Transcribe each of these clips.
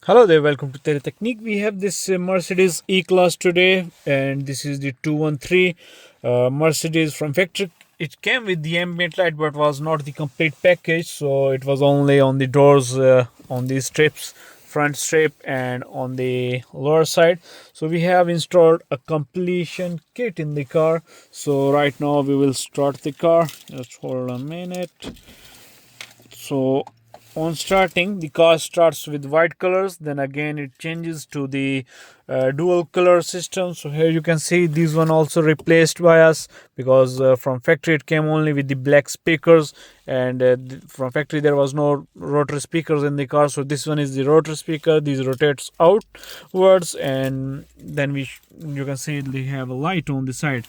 Hello there, welcome to Tele Technique. We have this Mercedes E-Class today, and this is the 213 Mercedes from factory. It came with the ambient light, but was not the complete package, so it was only on the doors, on the strips, front strip, and on the lower side. So we have installed a completion kit in the car. So right now we will start the car. Just hold a minute. So on starting, the car starts with white colors, then again it changes to the dual color system. So here you can see this one also replaced by us, because from factory it came only with the black speakers, and from factory there was no rotary speakers in the car. So this one is the rotary speaker. This rotates outwards, and then you can see they have a light on the side.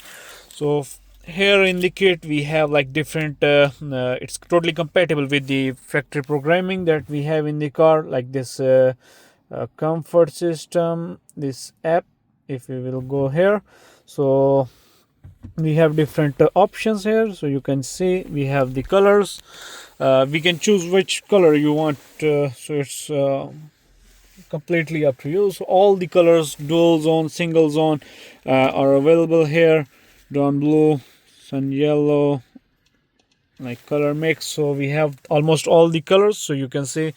So here in the kit we have like different it's totally compatible with the factory programming that we have in the car, like this comfort system, this app. If we will go here, so we have different options here. So you can see we have the colors. We can choose which color you want, so it's completely up to you. So all the colors, dual zone, single zone, are available here. Dawn blue, sun yellow, like color mix. So we have almost all the colors. So you can see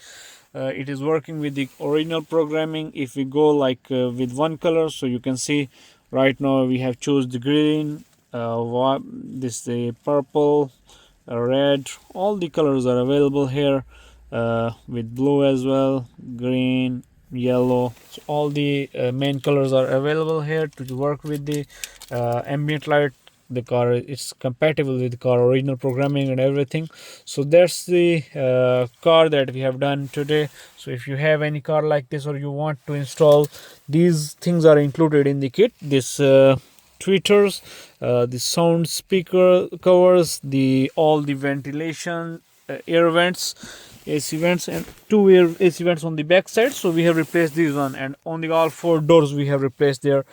it is working with the original programming. If we go like with one color, so you can see right now we have choose the green, this the purple, red. All the colors are available here, with blue as well, green, yellow. So all the main colors are available here to work with the ambient light. The car is compatible with the car original programming and everything. So that's the car that we have done today. So if you have any car like this or you want to install, these things are included in the kit. This tweeters, the sound speaker covers, the all the ventilation, air vents, AC vents, and two air AC vents on the back side. So we have replaced these one, and on the all four doors we have replaced their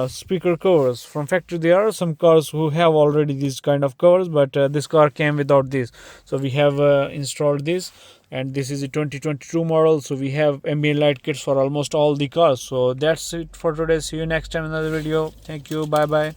speaker covers. From factory there are some cars who have already these kind of covers, but this car came without this. So we have installed this, and this is a 2022 model. So we have ambient light kits for almost all the cars. So that's it for today. See you next time in another video. Thank you. Bye bye.